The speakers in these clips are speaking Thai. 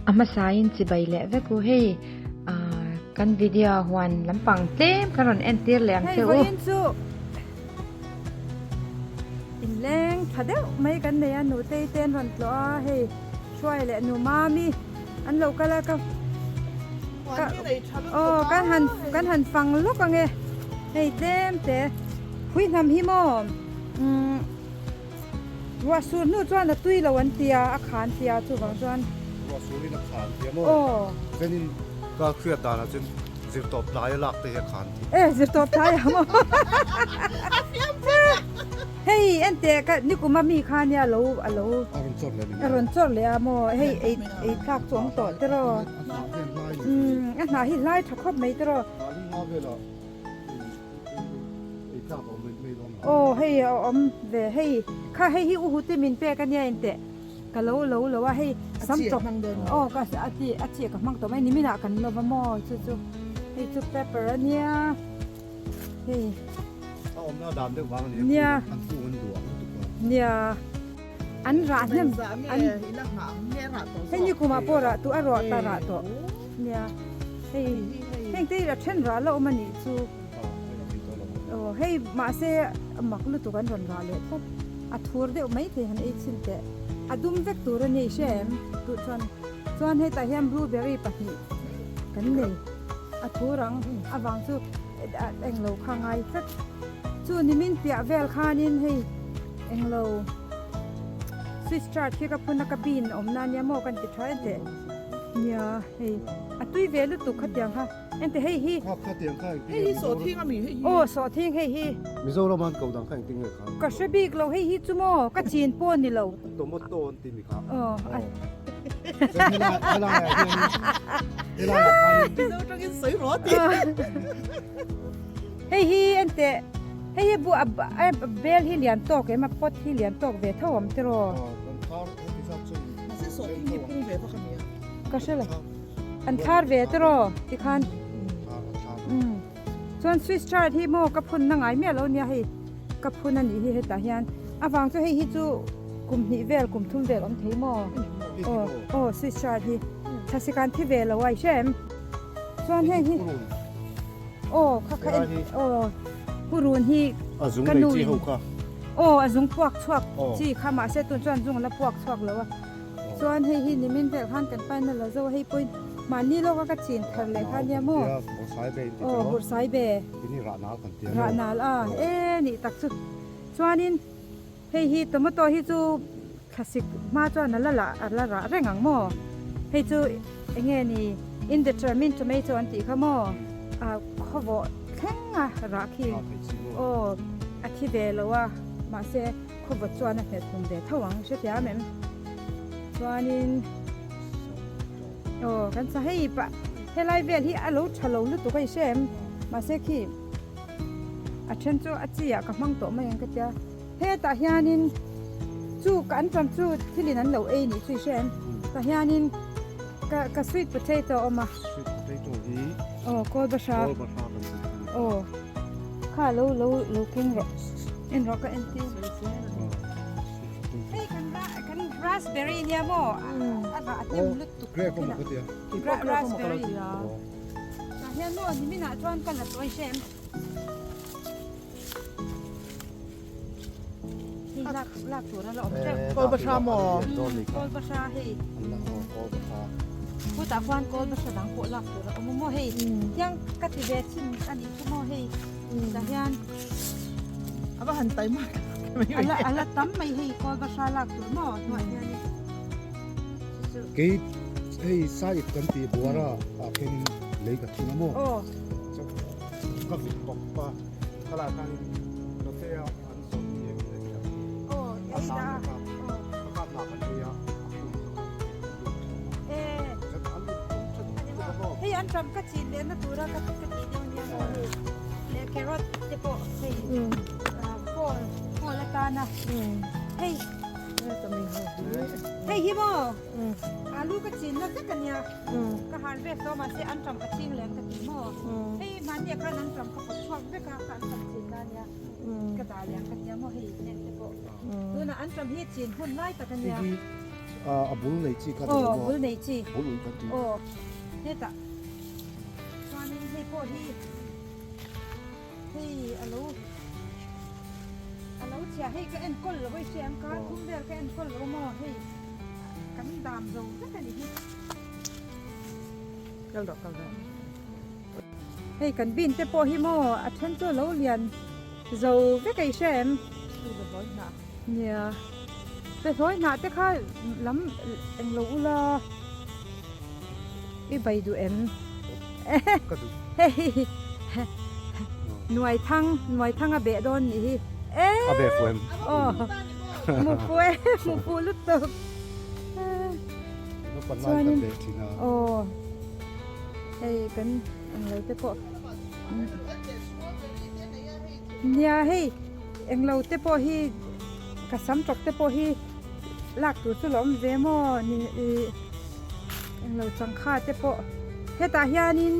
ama sain chi bai le ve ku hei kan video huan lampang tlem karon entir leng Hei cheu voin chu in leng thadeu mai kan ne anu te ten ron tlo a heiช่วยle nu mami an lo kala ka kan han fang lok ang e hei tem te hui nam hi mo wa su nu chuan a tui lo an tia a khan tia chu bang chuanว่าสูรินักขานเทียม โอ้ เส้นก็เครียดตานะจนจิตตบหลายหลักแต่ขาน เอ๊ะจะตบท้ายหมอเฮ้ยอันเตะก็นี่กูมามีค่าเนี่ยโลอะโล อารมณ์สดเลยนี่ อรอนจดเลยอะโมเฮ้ยไอ้ทากสวงต่อตรออันไหนที่ไล่ทักครบไม่ตรอโอ้เฮ้ยเอาเวเฮ้ยข้าให้ฮิอุหุติมินเปกันเนี่ยอันเตะก็โลว่าให้ซ้ำตกโอ้ก็อาเจียกับมังตัวไม่นี่ไม่หนักกันโลว่าโมจู่ๆให้จุดเปเปอร์เนี่ยเฮ้ยเนี่ยอันร้านเนี่ยอันให้นี่กูมาปอระตัวอร่อยตาระตัวเนี่ยให้ที่เราเช่นร้านเรามันนี่ซูโอ้ให้มาเสียมักลุตัวกันร้อนร้านเลยพบอัดทัวร์เดียวไม่เท่หันเอชินเตะอัดดุมเวกตัวนี่เชมตัวชวนให้ตาเฮียมบลูเบอรี่ปักนี่กันเลยอัดทัวร์รังอวังซูเอ็งเราข้างไงสักจูนี่มินเปียเวลคานินให้เอ็งเราสวิสชาร์ดที่กับพุ่นนักบินอมนานยามอกันติดท้ายเตะเนี่ยเฮ้ยอัตุยเวลุตุขัดยังค่ะเอ็นเตเฮ้ยฮีข้าเตียงข้า เฮ้ยโสทิ้งอ่ะมีเฮ้ย โอ้สอทิ้งเฮ้ยฮี มิโซรามันเก่าดังข้างติ้งเลยครับ ก็ชบิกเราเฮ้ยฮีจุโมก็จีนป้อนนี่เรา ตัวมดโตนตีมีครับ อ๋อ เวลาพี่โสต้องกินสวยหรอติ เฮ้ยฮีเอ็นเตเฮ้ยบัวเบลฮีเลียนโตกเอ็มมาปดฮีเลียนโตกเวทอมตรอ มาซื้อโสทิ้งญี่ปุ่นเว้ยพวกนี้ ก็ใช่เลยอันทาร์เวตรอที่คันส่วนสวิสชาร์ที่โมกับพุ่นนั่งไอเมียเราเนี่ยให้กับพุ่นนั่นนี่ให้ตาเฮียนอ่ะฟังจะให้ฮิจูกลุ่มนี้เวลกลุ่มทุ่มเวลอมเทโมโอ้สวิสชาร์ที่ทัศการที่เวลเอาไว้ใช่ไหมส่วนให้ฮิโอ้ค่ะโอ้ผู้รุนฮิ อาจุงเลยจีฮุกะ โอ้อาจุงพวกชวกจีข้ามาเสตุนจวนจุงแล้วพวกชวกแล้วส่วนให้ฮินี่มินเวลหันกันไปนั่นแล้วจะให้ปุ่นมานี่เราก็จีนทะเลค่ะเนี่ยโมโอ้บุษายเบนี่ร้านน้าคนเตียง ร้านนาล่ะนี่ตักสุดส่วนนี้ให้ฮิตัวมาตัวฮิจูคลาสสิกมาจวนนั่นละละเร่งหังโมให้จูเงี้ยนี่ indeterminate tomato อันตีข้าโมข้าวแข็งรักฮีโอ้อธิเดลว่ามาเสข้าวจวนนั่นเหตุผลเดทวังเสียแม่ส่วนนี้โอ้กันจะให้ปะให้ไล่เวลที่อารมณ์ฉลองหรือตัวก็เช่นมาเสกีอาเช่นจู่อาจีกับมังโตมาอย่างก็จะเฮ้ตาเฮียนินจู่กันจำจู่ที่ลินันเหลวนี่ช่วยเช่นตาเฮียนินกับสวีทโพเทโต้ออกมาโอ้โกลบชาโอ้ข้าลูกิงร็อกอินร็อกก็เอ็นตี้เฮ้กันราสเบอร์รี่เนี่ยโม่อะไรที่มันลึกตุก เกลียดผมก็เตียง ราสเบอร์รี่ตาเฮียโม่ที่มีหน้าจวนกันละตัวเช่นนี่ลากตัวนั่นแหละโกลบชาหมอโกลบชาเฮ้ผู้ตาฟันโกลบชาดังโคลากตัวแล้วโม่เฮ้ยังกัดเวชินอันนี้ชั่วโมงเฮ้ตาเฮียน เอาว่าหันไตมาก อะไรตั้มไม่เฮ้โกลบชาลากตัวหม้อหน่อยเนี่ยนี่ กี่ไอ้สายกันตีบัวระอาเป็นเลยกับที่น้ำมัน โอ้ ก็มีปอกปะตลาดกันเราเที่ยวอันสมเด็จเลยครับ โอ้ไอ้ดา ประกาศหลักกันเดียว เฮ้ยอันทำก็จีนเลยนะตัวเราก็จีนเดียวเนี่ยเลยแครอทเจ็บปวดเฮ้ยโฟละกันนะเฮ้ย จะมีหัว เฮ้ยฮิโมอาลูก็จีนแล้วสักกันเนี่ยก็หันเวทตัวมาเสียอันทำก็จีนแรงกับฮิโมเฮ้ยมันเนี่ยก็นั่งทำก็ปวดชอบเวทการทำจีนกันเนี่ยก็ตายแรงกันเนี่ยโมเฮ้ยเนี่ยเจ็บปวดดูนะอันทำเฮ็ดจีนหุ่นไล่แต่กันเนี่ย bul nei chi ka oh mo bul nei chi bul ka ti oh heta chuanin hei pawh hi alo chia hei ka en kol lo hei siam ka thum vel ka en kol lo mo hei kan dam zo ta ni hi kal do hei kan bin te pawh hi mo a then chu lo lian zo ve kai siam nia te thoi na te kha lam eng lo ula i bai du em ka du hei nuai thang a be don ni hi a be fo em oh mu pu lut to no pan mai ka be thi na oh hei kan ang lo te pawh nia hei eng lo te pawh hi ka sam tok te pawh hi lak tu chu lom ve mo ni eng lo chang kha te pawh heta hianin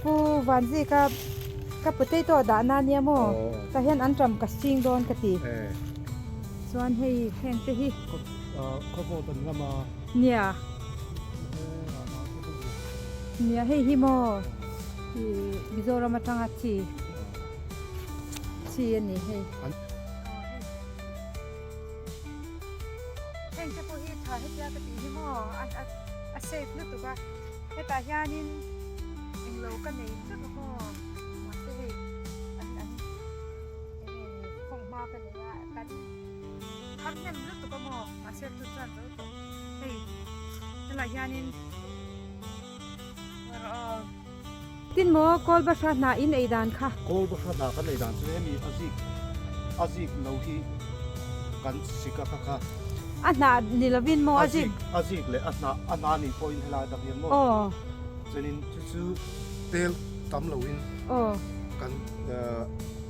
pu vanzi ka potato da na nia mo ka hian an tram ka sing don ka ti chuan hei heng te hi ko ko tan nga ma nia hei hi mo hi Mizoram atanga chi ani hei heng te pawh hi tha hetia ka ti hi mo a safe lu tu ka heta hianin eng lo ka nei chu mo ma se hei an phong ma ka nei a kan kham nem lu tu ka mo ma se tu chan zo to hei hela hianin tin mo kol ba sha na in eidan kha ko ba kha da ka nei dan chu mi azik no hi kan sika ka na nilavin mo ajik azik le ana ni point hela da hian mo oh chenin chu tel tam lo in oh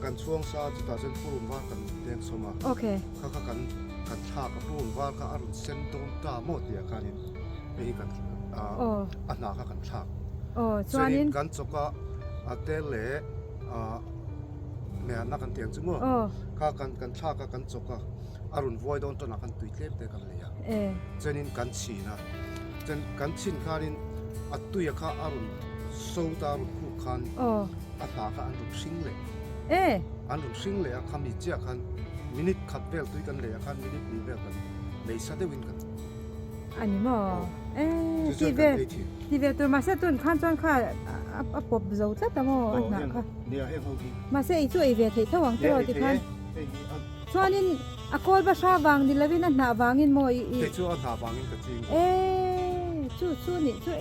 kan chuang sa 2004 wa kan deng soma okay kha kan tha ka pun wa ka arun sen ton ta mo tia kanin ei kan oh ana ka kan tha oh chuanin kan choka atel le me na kan tiang chungo oh ka kan tha ka kan choka arun voi don to na kan tuitlep te kan leya chenin kan china chen kan chin kharin atuya kha arun soda ru khu khan oh ata ka an ru sing le an ru sing le a khami chia khan minute khat bel tui kan le khan minute ni bel kan le sa de win kan ani mo chu ti ve to ma se tun khan chang kha a pop zo ta ta mo na kha nia he ho gi ma se i chu ei ve thei thawang te ro ti khan chuanin a kol ba sha wang ni lavin na wangin mo i te chu an ha wangin ka ching chu ni chu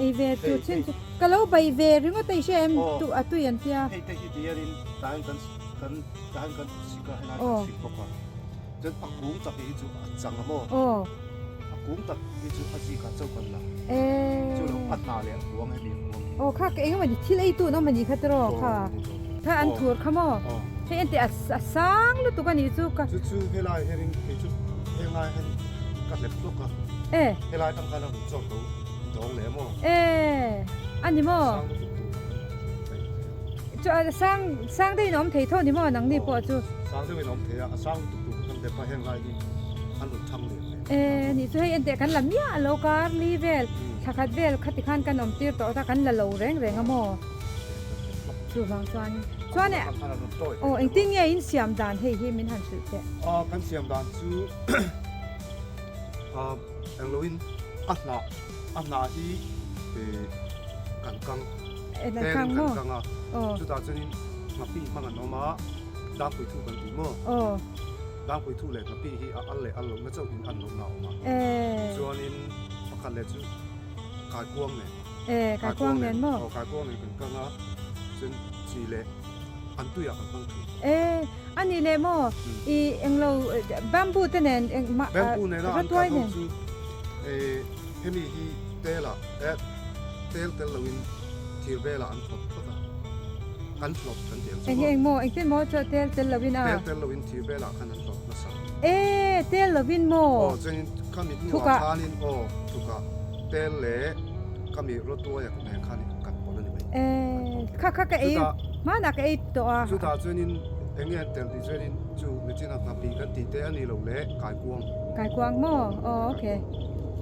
ei ve tu chen ka lo bai ve ringo tai shem tu atu yan tia hei te hi diarin tan kan sika hela sik ko ka chen akung tak hi chu chang mo akung tak hi chu aji ka chau kan la chu lo atna le wang he ni kha ka engma ni thil ei tu no mani khatro kha tha an thur khamo he ente asang lu tu ka ni chu ka chu helai hering he chu helai hen ka le plok ka helai tang ka na chok do dong le mo ani mo chu sang dei nom thei tho ni mo nang ni po chu sang dei nom thei a sang tu kan de pa helai ni an lu tham le ni chu he ente kan lam ya lo kar li vel thakhat vel khati khan kan om tir to ta kan la lo reng amo chu wang chuan ne eng ting ye in siam dan hei hi min han su te kan siam dan chu eng loin ahna hi kan kang kang mo chu ta chunin ngapi mang an oma dang pui thu kan ti mo dang pui thu le ngapi hi al le al lo na chau in an lo na oma chuanin pakhat le chu kai kuang ne kai kuang nen mo kai kuang ne kan kanga chen chi le an tu ya kan kang thu ani le mo I englo bamboo tenen bamboo ne na an ka chu hemi hi tela tel lo in thir bela an thop thota kan thop kan tiang eng mo eng ten mo cho tel lo in a tel lo in thir bela kan an thop na sa tel lo in mo chen kami ni wa khanin thuka tel le kami ro to ya kan khanin kan pon ni mai kha ka ma na ka to a chu ta chunin anh nghe tiền thì cho nên chú người trên học bị cái tỷ tế anh đi lồng lẽ cài cuông กายกวางหม้ออ๋อโอเค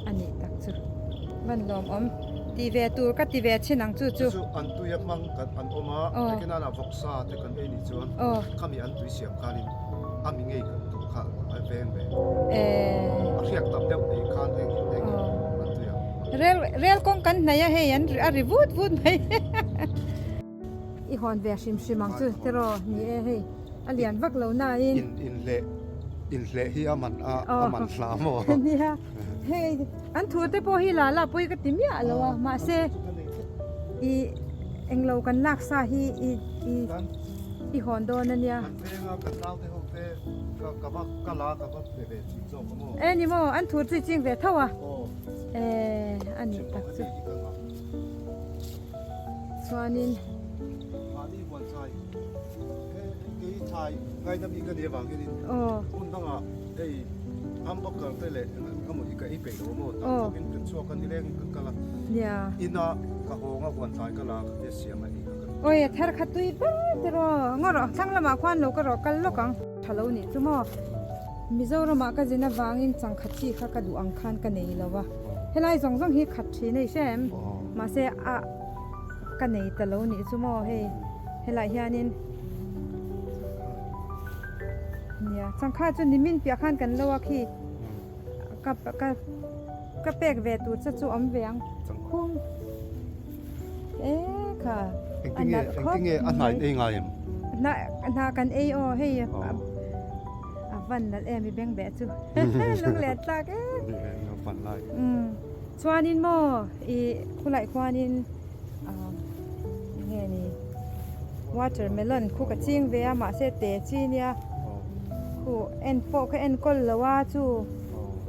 อันนี้ตักจุวันลมตีเวตูก็ตีเวชินังจูจู chú ăn tui yak mang cái ăn ôm á cái nào là vọc sa thì cần anh đi chuan อ๋อ kami ăn tui xiêm khan in ami ngay cái tụ khá ở ven về เออ riêng tập đẹp ấy khan anh anh ăn tui yak เรียลกงกันไหนอะเฮียนอะริวูดวูดไหมอีหอนเวชิมชิมังจูเตรอนี่เฮ้ยอเลียนวักเหล่านาอิน in lệ hi aman aman slam mo นี่ฮะเฮ้ยอันถูแต่พอฮิลาละปุยก็ติมยาแล้ววะมาเซอีเอ็งเรากันลักซาฮีอีหอนโดนนั่นเนี่ย anh thấy ngao cái lao thế không thế cái bác cái lá cái bác về chim rồng có mo เอ้นี่โมอันถูจริงๆเวทเท่าอ่ะ oh เอออันนี้ตักสุส่วนนี้ à đi quan sai cái thai ngay năm cái địa bàn cái đi โอ้ คุณต้องอ่ะไอ้อัมบอกกันไปเลยก็หมดอีกไอ้เป็ดโอ้โหตอนกินกันชั่วกันที่แรกกันละ เนี่ย อินะกะโหงวันท้ายก็ลาเดี๋ยวเสียมาอีกกัน โอ้ยเธอขัดตุยบ้าเตรองอรอทั้งละมาควันโลก็รอกันโลกังทะเลนี่จุโมมิโซรมาก็จะน่าวางอินจังขัดชีข้ากระดูอังคารกันนี่แล้ววะเฮลัยสองฮีขัดชีในเช่มมาเซอะกันนี่ทะเลนี่จุโมเฮลัยเฮียนินเนี่ยจังข้าจนนิมินเปียขันกันแล้ววะคีกับเป็กเวตูจะจูอมเวียงคุ้งค่ะ anh nghe anh này đây ngay em นากันเอโอเฮ้ยวันนั้นมีแบงแบะจูลงแหลตากnó phản lại สวานินโมอีคุไหลควานินยังไงนี่ watermelon คู่กับจิ้งเวียมาเสเตจีเนี่ยคู่เอ็นโปกับเอ็นกอลละว่าจู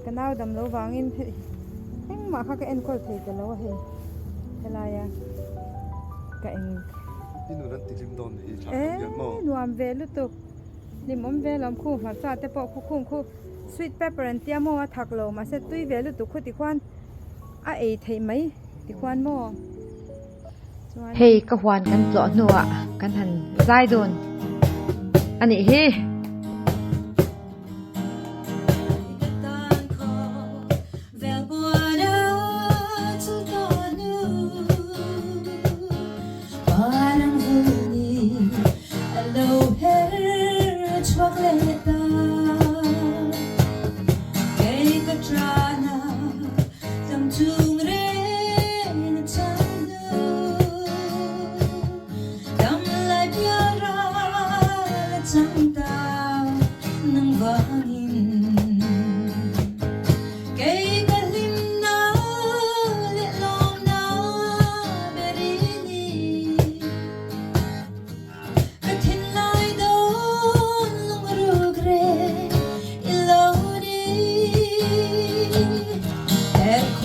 กันเอาดำแล้ววางอินเฮ้ยมาค่ะกับเอ็นกอลเทกันแล้วเฮ้ยอะไรอะกับเอ็นที่หนูนั้นติดลิมโดนอีฉากยันโม่ นวมเวลุตุกนิมอมเวลอมคู่หัวซาแต่ปอกคู่ sweet pepper อันเตียโมทักโลมาเสตุยเวลุตุกคู่ติควันเอไทยไหมติควันโม เฮ้ก็หวานกันเจาะหนัวกันหันใจโดนอันนี้เฮ้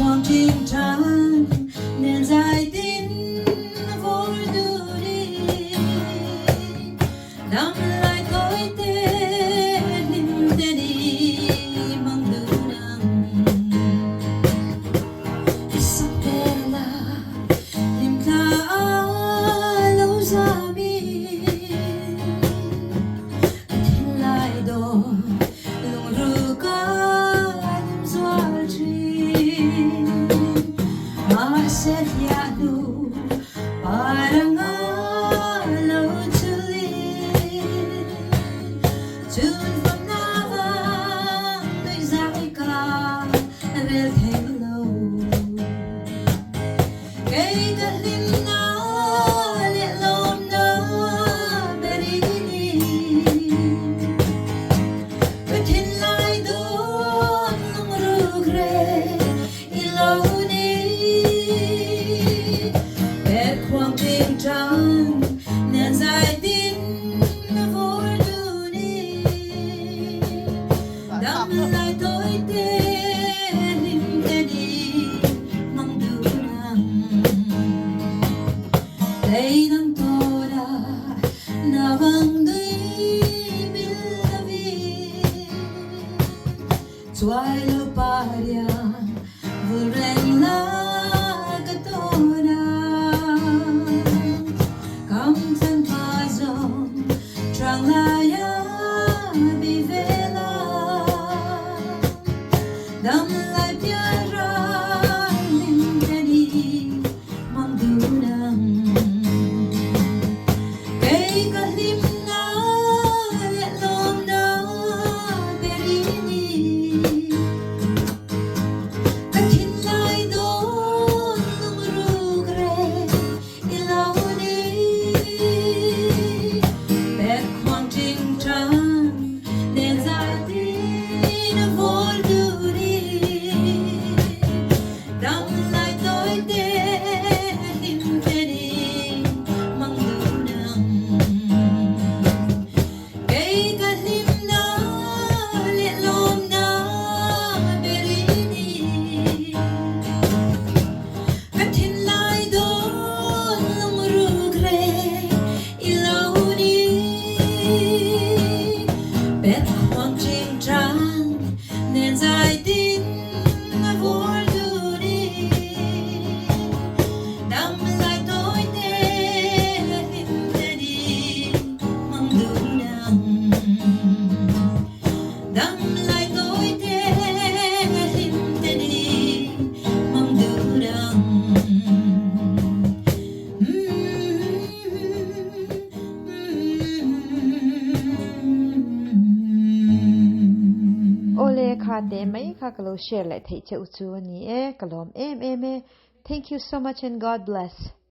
ความจริง ha te mai kha kalo share le thei che uchu ani e kalom em thank you so much and God bless.